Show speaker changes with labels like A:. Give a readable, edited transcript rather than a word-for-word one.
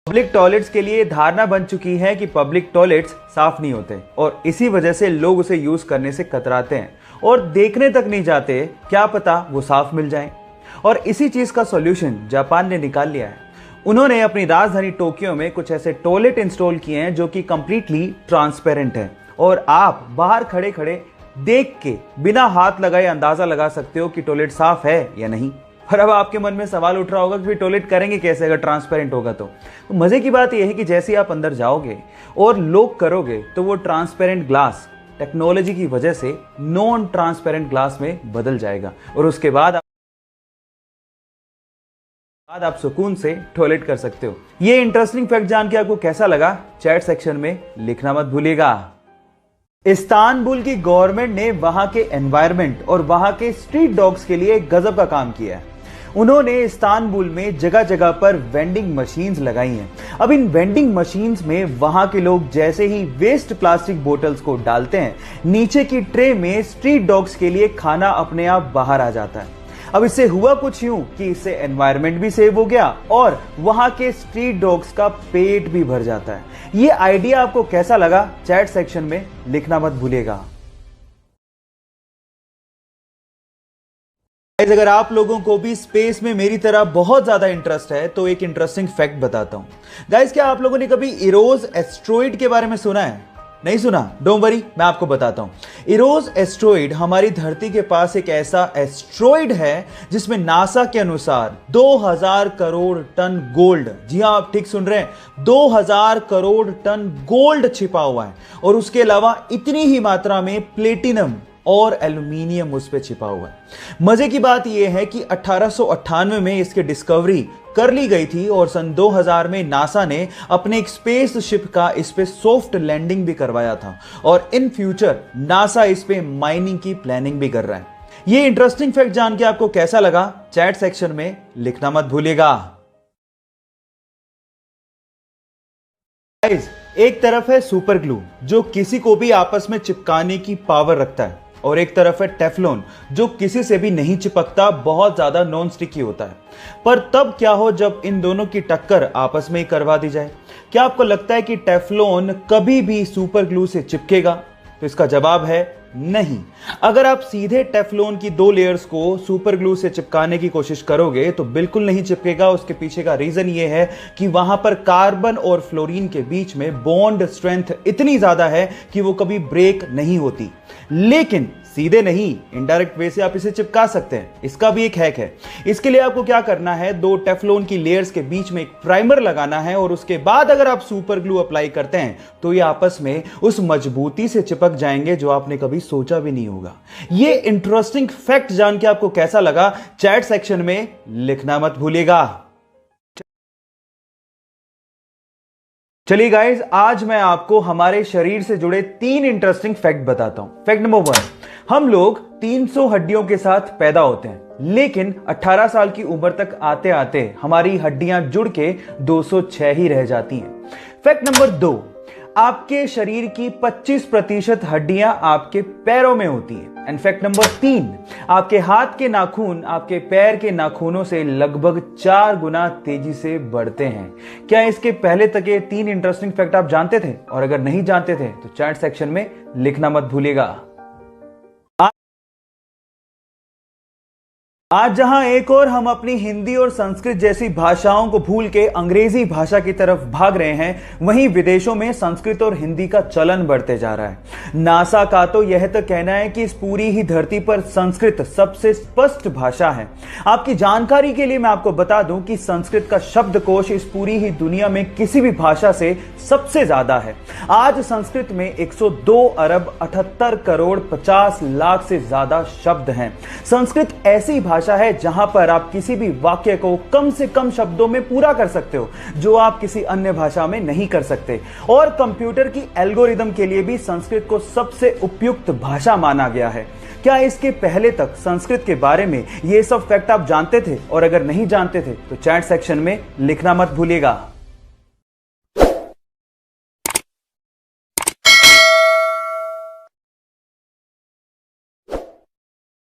A: Public toilets के लिए धारणा बन चुकी है कि पब्लिक टॉयलेट्स साफ नहीं होते और इसी वजह से लोग उसे यूज करने से कतराते हैं और देखने तक नहीं जाते, क्या पता वो साफ मिल जाए। और इसी चीज का सॉल्यूशन जापान ने निकाल लिया है। उन्होंने अपनी राजधानी टोक्यो में कुछ ऐसे टॉयलेट इंस्टॉल किए हैं जो कि कंप्लीटली ट्रांसपेरेंट हैं और आप बाहर खड़े खड़े देख के बिना हाथ लगाए अंदाजा लगा सकते हो कि टॉयलेट साफ है या नहीं। और अब आपके मन में सवाल उठ रहा होगा कि टॉयलेट करेंगे कैसे अगर ट्रांसपेरेंट होगा तो मजे की बात यह है कि जैसे आप अंदर जाओगे और लॉक करोगे तो वो ट्रांसपेरेंट ग्लास टेक्नोलॉजी की वजह से नॉन ट्रांसपेरेंट ग्लास में बदल जाएगा और उसके बाद आप सुकून से टॉयलेट कर सकते हो। ये इंटरेस्टिंग फैक्ट जान के आपको कैसा लगा चैट सेक्शन में लिखना मत भूलिएगा। इस्तांबुल की गवर्नमेंट ने वहां के एनवायरनमेंट और वहां के स्ट्रीट डॉग्स के लिए गजब का काम किया है। उन्होंने इस्तांबुल में जगह जगह पर वेंडिंग मशीन्स लगाई हैं। अब इन वेंडिंग मशीन्स में वहां के लोग जैसे ही वेस्ट प्लास्टिक बोतल्स को डालते हैं, नीचे की ट्रे में स्ट्रीट डॉग्स के लिए खाना अपने आप बाहर आ जाता है। अब इससे हुआ कुछ यूं कि इससे एनवायरनमेंट भी सेव हो गया और वहां के स्ट्रीट डॉग्स का पेट भी भर जाता है। ये आइडिया आपको कैसा लगा चैट सेक्शन में लिखना मत भूलिएगा। अगर आप लोगों को भी स्पेस में मेरी तरह बहुत ज्यादा इंटरेस्ट है तो एक इंटरेस्टिंग फैक्ट बताता हूं। गाइस, क्या आप लोगों ने कभी इरोस एस्ट्रॉइड के बारे में सुना है? नहीं सुना? डोंट वरी, मैं आपको बताता हूं। इरोस एस्ट्रॉइड हमारी धरती के पास एक ऐसा एस्ट्रॉइड है जिसमें नासा के अनुसार 2000 करोड़ टन गोल्ड, जी हां आप ठीक सुन रहे हैं, 2000 करोड़ टन गोल्ड छिपा हुआ है और उसके अलावा इतनी ही मात्रा में प्लेटिनम और एल्यूमिनियम उस पे छिपा हुआ है। मजे की बात यह है कि 1898 में इसकी डिस्कवरी कर ली गई थी और सन 2000 में नासा ने अपने एक स्पेस शिप का इस पे सॉफ्ट लैंडिंग भी करवाया था और इन फ्यूचर नासा इस पे माइनिंग की प्लानिंग भी कर रहा है। ये इंटरेस्टिंग फैक्ट जान के आपको कैसा लगा चैट सेक्शन में लिखना मत भूलिएगा। एक तरफ है सुपर ग्लू जो किसी को भी आपस में चिपकाने की पावर रखता है और एक तरफ है टेफ्लॉन जो किसी से भी नहीं चिपकता, बहुत ज्यादा नॉन स्टिकी होता है। पर तब क्या हो जब इन दोनों की टक्कर आपस में ही करवा दी जाए? क्या आपको लगता है कि टेफ्लॉन कभी भी सुपर ग्लू से चिपकेगा? तो इसका जवाब है नहीं। अगर आप सीधे टेफ्लॉन की 2 लेयर्स को सुपर ग्लू से चिपकाने की कोशिश करोगे तो बिल्कुल नहीं चिपकेगा। उसके पीछे का रीजन यह है कि वहां पर कार्बन और फ्लोरीन के बीच में बॉन्ड स्ट्रेंथ इतनी ज्यादा है कि वो कभी ब्रेक नहीं होती। लेकिन सीधे नहीं, इनडायरेक्ट वे से आप इसे चिपका सकते हैं। इसका भी एक हैक है। इसके लिए आपको क्या करना है, 2 टेफ्लॉन की लेयर्स के बीच में एक प्राइमर लगाना है और उसके बाद अगर आप सुपर ग्लू अप्लाई करते हैं तो ये आपस में उस मजबूती से चिपक जाएंगे जो आपने कभी सोचा भी नहीं होगा। ये इंटरेस्टिंग फैक्ट जान के आपको कैसा लगा चैट सेक्शन में लिखना मत भूलिएगा। चलिए गाइस, आज मैं आपको हमारे शरीर से जुड़े 3 इंटरेस्टिंग फैक्ट बताता हूं। फैक्ट नंबर 1, हम लोग 300 हड्डियों के साथ पैदा होते हैं लेकिन 18 साल की उम्र तक आते आते हमारी हड्डियां जुड़ के 206 ही रह जाती हैं। फैक्ट नंबर 2, आपके शरीर की 25% हड्डियां आपके पैरों में होती हैं। एंड फैक्ट नंबर 3, आपके हाथ के नाखून आपके पैर के नाखूनों से लगभग 4 गुना तेजी से बढ़ते हैं। क्या इसके पहले तक ये 3 इंटरेस्टिंग फैक्ट आप जानते थे? और अगर नहीं जानते थे तो चैट सेक्शन में लिखना मत भूलिएगा। आज जहां एक और हम अपनी हिंदी और संस्कृत जैसी भाषाओं को भूल के अंग्रेजी भाषा की तरफ भाग रहे हैं, वहीं विदेशों में संस्कृत और हिंदी का चलन बढ़ते जा रहा है। नासा का तो यह तक कहना है कि इस पूरी ही धरती पर संस्कृत सबसे स्पष्ट भाषा है। आपकी जानकारी के लिए मैं आपको बता दूं कि संस्कृत का शब्दकोश इस पूरी ही दुनिया में किसी भी भाषा से सबसे ज्यादा है। आज संस्कृत में 102 अरब 78 करोड़ 50 लाख से ज्यादा शब्द हैं। संस्कृत ऐसी भाषा है जहां पर आप किसी भी वाक्य को कम से कम शब्दों में पूरा कर सकते हो जो आप किसी अन्य भाषा में नहीं कर सकते। और कंप्यूटर की एल्गोरिदम के लिए भी संस्कृत को सबसे उपयुक्त भाषा माना गया है। क्या इसके पहले तक संस्कृत के बारे में ये सब फैक्ट आप जानते थे? और अगर नहीं जानते थे तो चैट सेक्शन में लिखना मत भूलिएगा।